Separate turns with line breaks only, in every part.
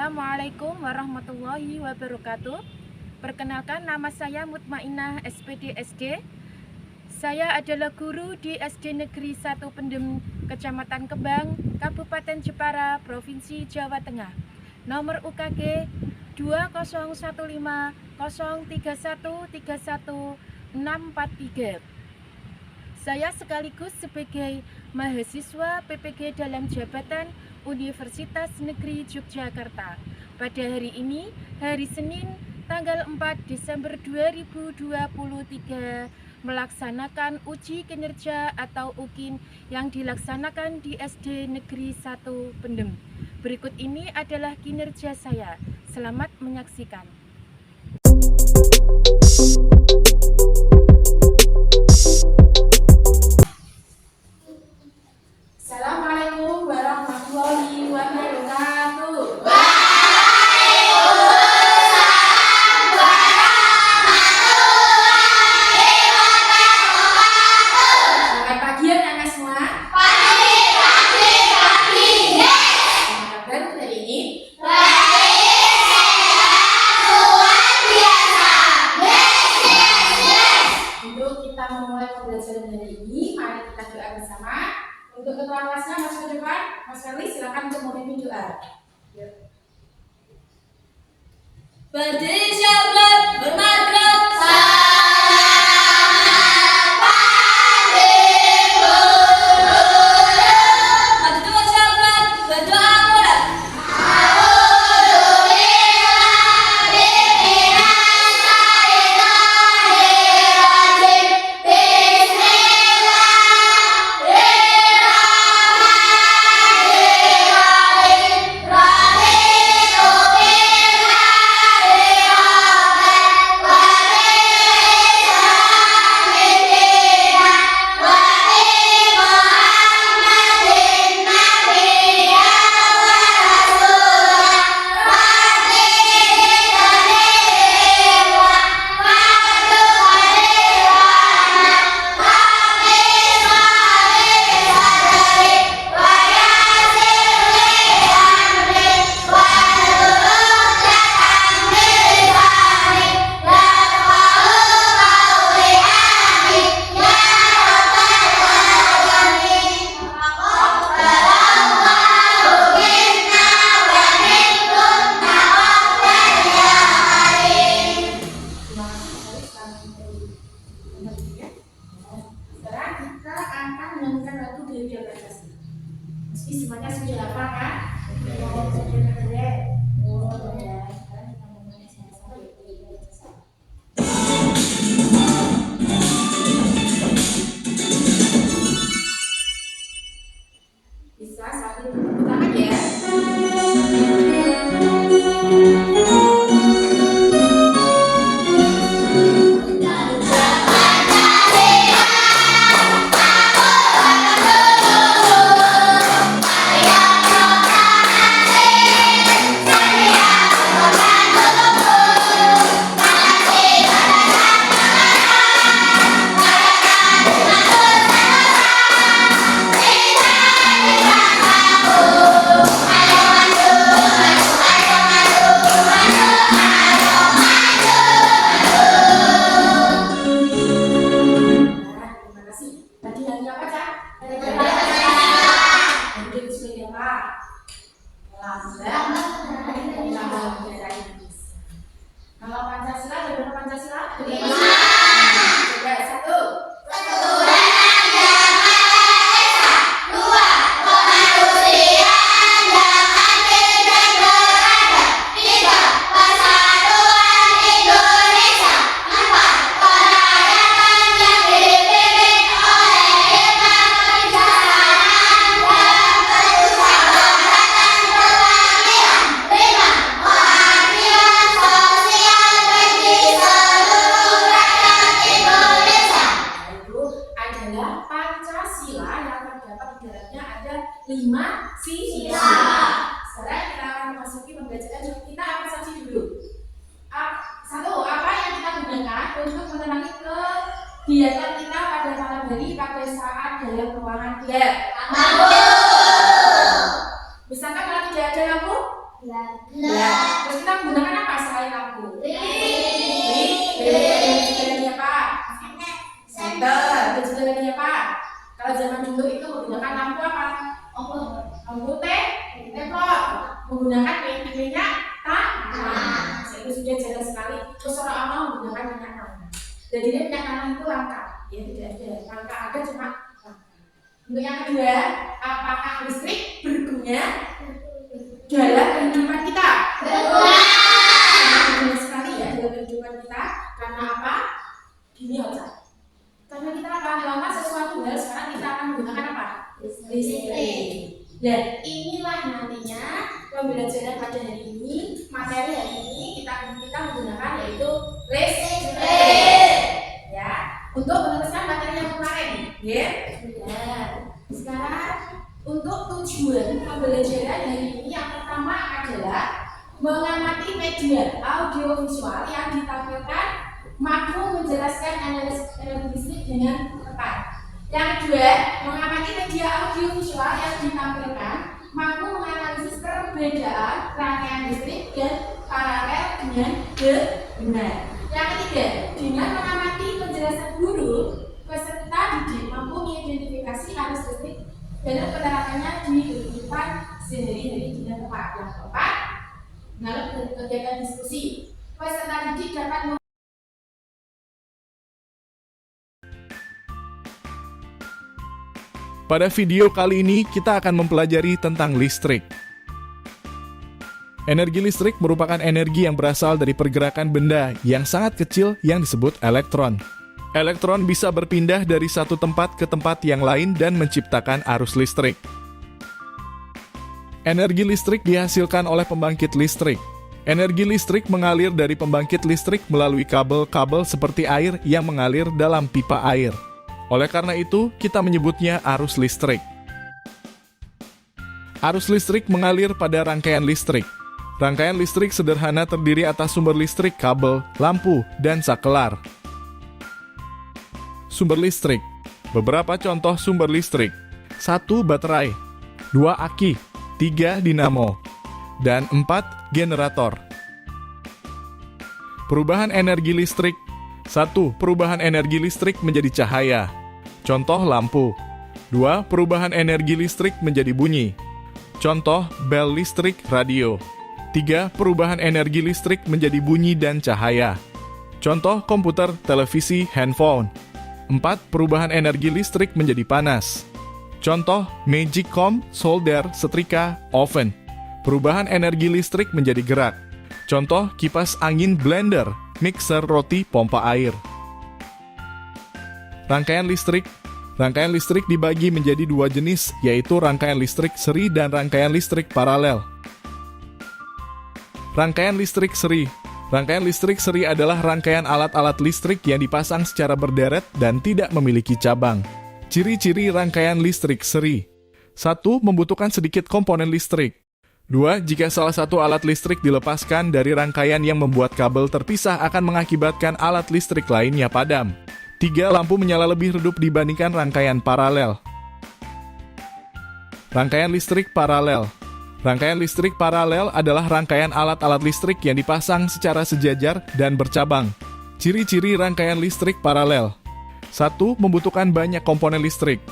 Assalamualaikum warahmatullahi wabarakatuh. Perkenalkan, nama saya Mutmainah SPD SD. Saya adalah guru di SD Negeri 1 Pendem, Kecamatan Kembang, Kabupaten Jepara, Provinsi Jawa Tengah. Nomor UKG 2015031316143. Saya sekaligus sebagai mahasiswa PPG dalam jabatan Universitas Negeri Yogyakarta. Pada hari ini, hari Senin, tanggal 4 Desember 2023, melaksanakan uji kinerja atau UKIN yang dilaksanakan di SD Negeri 1 Pendem. Berikut ini adalah kinerja saya. Selamat menyaksikan. Assalamualaikum warahmatullahi wabarakatuh.
Waalaikumsalam warahmatullahi wabarakatuh.
Selamat pagi anak-anak semua.
Pagi. Yes.
Apa kabar hari ini?
Baik, sehat, luar biasa. Yes.
Untuk kita memulai pembelajaran hari ini, mari kita doa bersama. Untuk ketua kelasnya Mas ke depan, Mas Ferli silakan untuk memimpin doa.
Berdiri syabat, bermadhab. Selamat pagi, guru. Maju dua syabat, berdoa mulai.
Sekarang kita akan menemukan lagu Garuda Pancasila. Meski semuanya sudah hafal kan? Bisa sambil tepuk tangan ya. Terima kasih. Tadi hari apa, Cak? Hari sebagai apa? Lambang negara Indonesia. Kalau Pancasila, ada berapa Pancasila? Coba satu. Itu adalah Pancasila yang terdapat di dalamnya ada 5 sila. Sekarang kita akan memasuki pembelajaran. Kita akan saksi dulu. Satu, apa yang kita gunakan untuk menerangi kegiatan kita pada malam hari pada saat dalam ruangan gelap? Bisakah kalau tidak ada lampu? Terus kita menggunakan apa selain lampu? Dan juga lagi apa? Senter. Dan juga lagi apa? Kalau zaman dulu itu menggunakan lampu apa? Lampu teplok. Menggunakan minyak tanah. Itu sudah jarang sekali. Terus orang awam menggunakan minyak tanah. Jadi minyak tanah itu langka. Ya tidak ada. Langka ada cuma langka. Untuk yang kedua, apakah listrik berguna dalam kehidupan kita? Berguna sekali ya dalam kehidupan kita. Karena apa? Gini aja. Karena kita akan melakukan sesuatu hal sekarang kita akan menggunakan apa? Listrik. Dan inilah nantinya pembelajaran pada hari ini, materi hari ini kita menggunakan yaitu listrik. Ya, untuk meneruskan materi yang kemarin. Ya. Sekarang untuk tujuan pembelajaran hari ini yang pertama adalah mengamati media audiovisual yang ditampilkan mampu menjelaskan analisis energi listrik dengan tepat. Yang kedua, mengamati media audiovisual yang ditampilkan mampu menganalisis perbedaan rangkaian listrik dan paralel dengan benar. Yang ketiga, dengan mengamati penjelasan guru, peserta didik mampu mengidentifikasi arus listrik dan penerapannya di kehidupan sehari-hari dengan tepat. Yang keempat, dalam kegiatan diskusi, peserta didik dapat
Pada video kali ini kita akan mempelajari tentang listrik. Energi listrik merupakan energi yang berasal dari pergerakan benda yang sangat kecil yang disebut elektron. Elektron bisa berpindah dari satu tempat ke tempat yang lain dan menciptakan arus listrik. Energi listrik dihasilkan oleh pembangkit listrik. Energi listrik mengalir dari pembangkit listrik melalui kabel-kabel seperti air yang mengalir dalam pipa air. Oleh karena itu, kita menyebutnya arus listrik. Arus listrik mengalir pada rangkaian listrik. Rangkaian listrik sederhana terdiri atas sumber listrik, kabel, lampu, dan sakelar. Sumber listrik. Beberapa contoh sumber listrik. 1. Baterai. 2. Aki. 3. Dinamo. Dan 4. Generator. Perubahan energi listrik. 1. Perubahan energi listrik menjadi cahaya. Contoh lampu. 2. Perubahan energi listrik menjadi bunyi. Contoh bel listrik radio. 3. Perubahan energi listrik menjadi bunyi dan cahaya. Contoh komputer, televisi, handphone. 4. Perubahan energi listrik menjadi panas. Contoh magicom, solder, setrika, oven. Perubahan energi listrik menjadi gerak. Contoh kipas angin, blender, mixer, roti, pompa air. Rangkaian listrik. Rangkaian listrik dibagi menjadi dua jenis, yaitu rangkaian listrik seri dan rangkaian listrik paralel. Rangkaian listrik seri. Rangkaian listrik seri adalah rangkaian alat-alat listrik yang dipasang secara berderet dan tidak memiliki cabang. Ciri-ciri rangkaian listrik seri. 1. Membutuhkan sedikit komponen listrik. 2. Jika salah satu alat listrik dilepaskan dari rangkaian yang membuat kabel terpisah akan mengakibatkan alat listrik lainnya padam. 3. Lampu menyala lebih redup dibandingkan rangkaian paralel. Rangkaian listrik paralel. Rangkaian listrik paralel adalah rangkaian alat-alat listrik yang dipasang secara sejajar dan bercabang. Ciri-ciri rangkaian listrik paralel. 1. Membutuhkan banyak komponen listrik.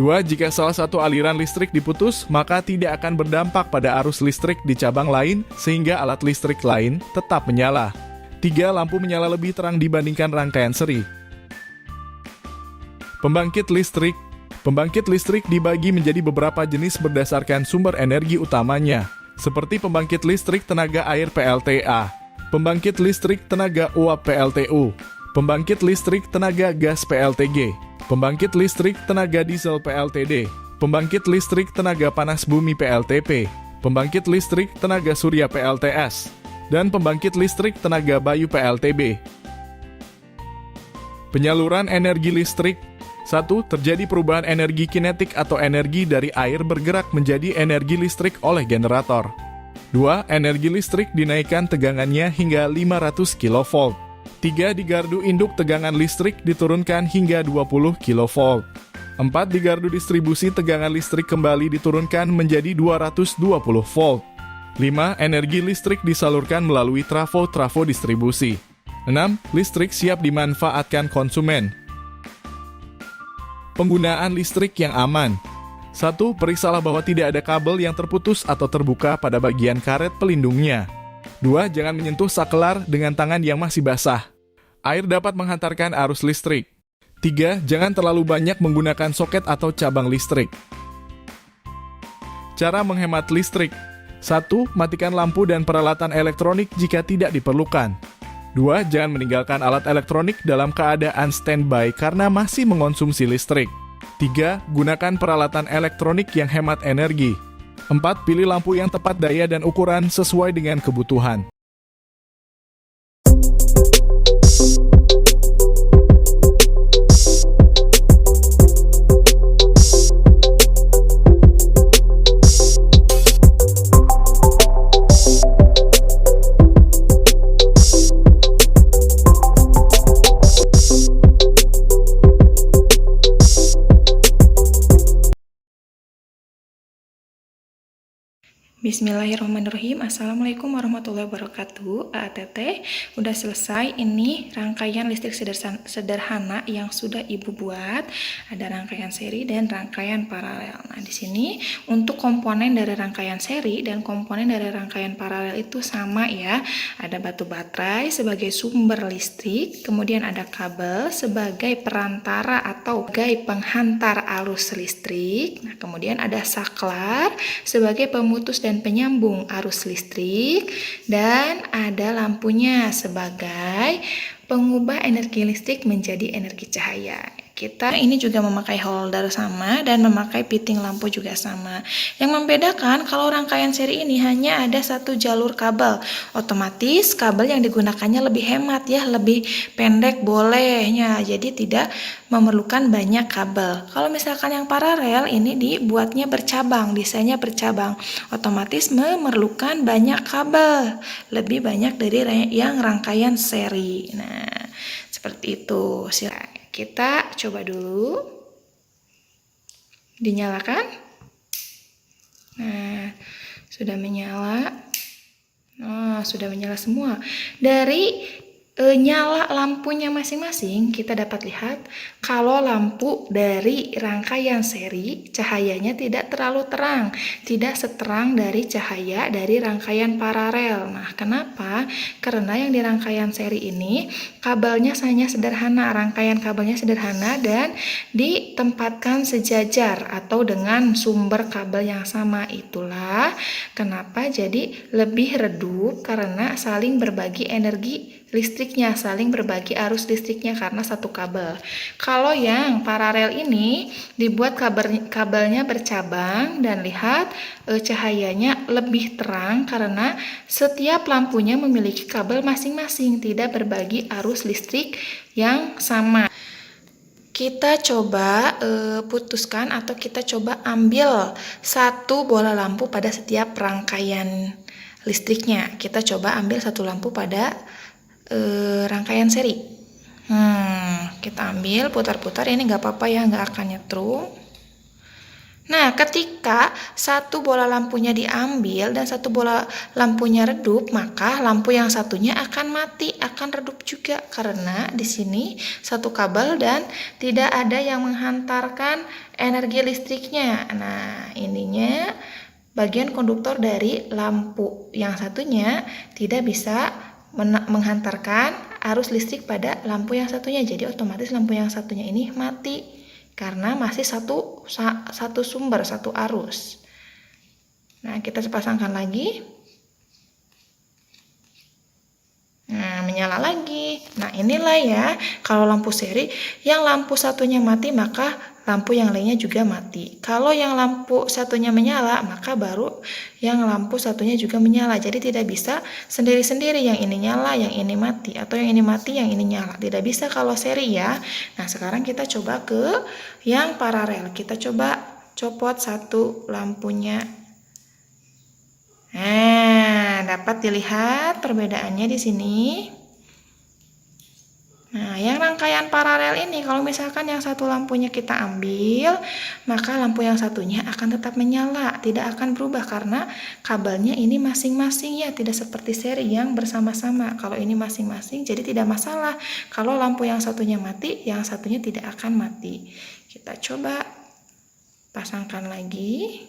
2. Jika salah satu aliran listrik diputus, maka tidak akan berdampak pada arus listrik di cabang lain sehingga alat listrik lain tetap menyala. 3. Lampu menyala lebih terang dibandingkan rangkaian seri. Pembangkit listrik. Pembangkit listrik dibagi menjadi beberapa jenis berdasarkan sumber energi utamanya, seperti pembangkit listrik tenaga air PLTA, pembangkit listrik tenaga uap PLTU, pembangkit listrik tenaga gas PLTG, pembangkit listrik tenaga diesel PLTD, pembangkit listrik tenaga panas bumi PLTP, pembangkit listrik tenaga surya PLTS, dan pembangkit listrik tenaga bayu PLTB. Penyaluran energi listrik. 1. Terjadi perubahan energi kinetik atau energi dari air bergerak menjadi energi listrik oleh generator. 2. Energi listrik dinaikkan tegangannya hingga 500 kV. 3. Di gardu induk tegangan listrik diturunkan hingga 20 kV. 4. Di gardu distribusi tegangan listrik kembali diturunkan menjadi 220 volt. 5. 5. Energi listrik disalurkan melalui trafo-trafo distribusi. 6. Listrik siap dimanfaatkan konsumen. Penggunaan listrik yang aman. 1. Periksalah bahwa tidak ada kabel yang terputus atau terbuka pada bagian karet pelindungnya. 2. Jangan menyentuh sakelar dengan tangan yang masih basah. Air dapat menghantarkan arus listrik. 3. Jangan terlalu banyak menggunakan soket atau cabang listrik. Cara menghemat listrik. 1. Matikan lampu dan peralatan elektronik jika tidak diperlukan. 2. Jangan meninggalkan alat elektronik dalam keadaan standby karena masih mengonsumsi listrik. 3. Gunakan peralatan elektronik yang hemat energi. 4. Pilih lampu yang tepat daya dan ukuran sesuai dengan kebutuhan.
Bismillahirrahmanirrahim. Assalamualaikum warahmatullahi wabarakatuh. ATT udah selesai. Ini rangkaian listrik sederhana yang sudah Ibu buat. Ada rangkaian seri dan rangkaian paralel. Nah, di sini untuk komponen dari rangkaian seri dan komponen dari rangkaian paralel itu sama ya. Ada batu baterai sebagai sumber listrik, kemudian ada kabel sebagai perantara atau sebagai penghantar arus listrik. Nah, kemudian ada saklar sebagai pemutus dan penyambung arus listrik, dan ada lampunya sebagai pengubah energi listrik menjadi energi cahaya. Kita ini juga memakai holder sama dan memakai fitting lampu juga sama. Yang membedakan kalau rangkaian seri ini hanya ada satu jalur kabel. Otomatis kabel yang digunakannya lebih hemat ya, lebih pendek bolehnya. Jadi tidak memerlukan banyak kabel. Kalau misalkan yang paralel ini dibuatnya bercabang, desainnya bercabang. Otomatis memerlukan banyak kabel, lebih banyak dari yang rangkaian seri. Nah, seperti itu. Kita coba dulu. Dinyalakan. Nah, sudah menyala. Nah, sudah menyala semua. Dari nyala lampunya masing-masing, kita dapat lihat kalau lampu dari rangkaian seri cahayanya tidak terlalu terang, tidak seterang dari cahaya dari rangkaian paralel. Nah, kenapa? Karena yang di rangkaian seri ini kabelnya hanya sederhana, rangkaian kabelnya sederhana dan ditempatkan sejajar atau dengan sumber kabel yang sama. Itulah kenapa jadi lebih redup, karena saling berbagi energi listriknya, saling berbagi arus listriknya karena satu kabel. Kalau yang paralel ini dibuat kabelnya bercabang dan lihat cahayanya lebih terang karena setiap lampunya memiliki kabel masing-masing, tidak berbagi arus listrik yang sama. Kita coba putuskan atau kita coba ambil satu bola lampu pada setiap rangkaian listriknya. Kita coba ambil satu lampu pada rangkaian seri. Kita ambil, putar-putar. Ini nggak apa-apa ya, nggak akan nyetrum. Nah, ketika satu bola lampunya diambil dan satu bola lampunya redup, maka lampu yang satunya akan mati, akan redup juga karena di sini satu kabel dan tidak ada yang menghantarkan energi listriknya. Nah, ininya bagian konduktor dari lampu yang satunya tidak bisa menghantarkan arus listrik pada lampu yang satunya, jadi otomatis lampu yang satunya ini mati karena masih satu sumber, satu arus. Nah, kita pasangkan lagi. Nah, menyala lagi. Nah, inilah ya, kalau lampu seri yang lampu satunya mati maka lampu yang lainnya juga mati. Kalau yang lampu satunya menyala, maka baru yang lampu satunya juga menyala. Jadi tidak bisa sendiri-sendiri, yang ini nyala, yang ini mati, atau yang ini mati, yang ini nyala. Tidak bisa kalau seri ya. Nah, sekarang kita coba ke yang paralel. Kita coba copot satu lampunya. Nah, dapat dilihat perbedaannya di sini. Nah, yang rangkaian paralel ini, kalau misalkan yang satu lampunya kita ambil, maka lampu yang satunya akan tetap menyala, tidak akan berubah karena kabelnya ini masing-masing ya, tidak seperti seri yang bersama-sama. Kalau ini masing-masing, jadi tidak masalah. Kalau lampu yang satunya mati, yang satunya tidak akan mati. Kita coba pasangkan lagi.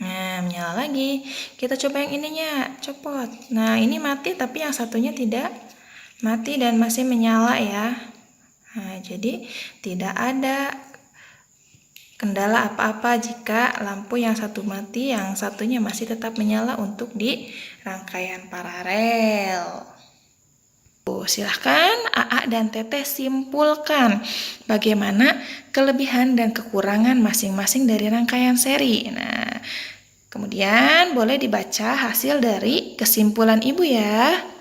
Nah, menyala lagi. Kita coba yang ininya, copot. Nah, ini mati tapi yang satunya tidak mati dan masih menyala ya. Nah, jadi tidak ada kendala apa-apa jika lampu yang satu mati, yang satunya masih tetap menyala untuk di rangkaian paralel. Silahkan AA dan Teteh simpulkan bagaimana kelebihan dan kekurangan masing-masing dari rangkaian seri. Nah, kemudian boleh dibaca hasil dari kesimpulan Ibu ya.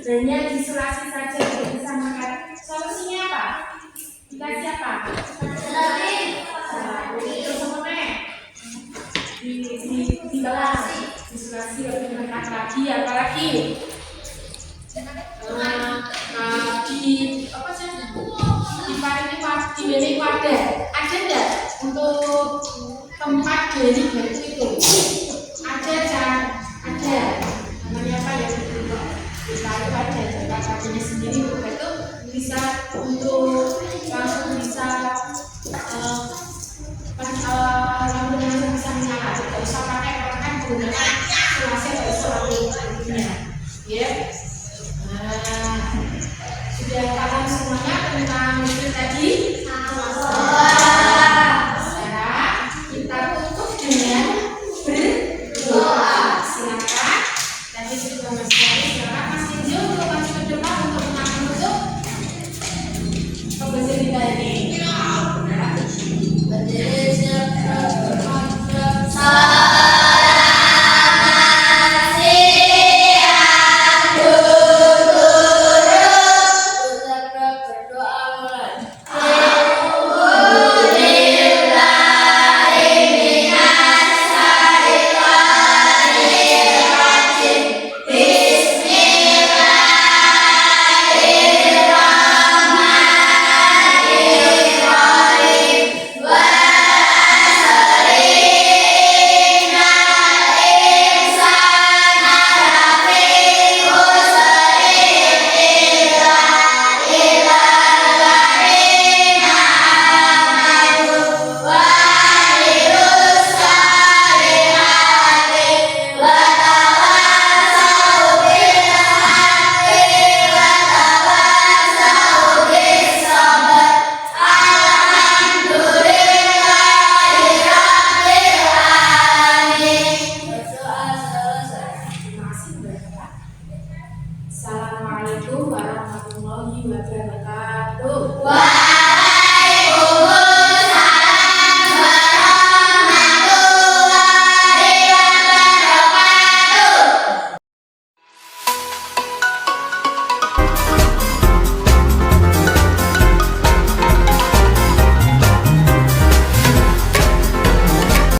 hanya diisolasi saja tidak bisa makan. Solusinya apa? Dikasih apa? Terus apa nih? Di kelas isolasi lebih lengkap lagi, apalagi di apa sih? Di bilik wadah ada enggak untuk tempat dari batu itu? Ada kan? Ada. Namanya apa ya? Kita itu ada tempat batunya sendiri untuk itu bisa untuk langsung bisa langsung bisa menyala. Tidak usah pakai kan menggunakan isolasi atau isolasinya, ya. Sudah paham semuanya tentang listrik tadi? Sekarang kita tutup dengan berdoa. Silakan. Tadi sudah masuk.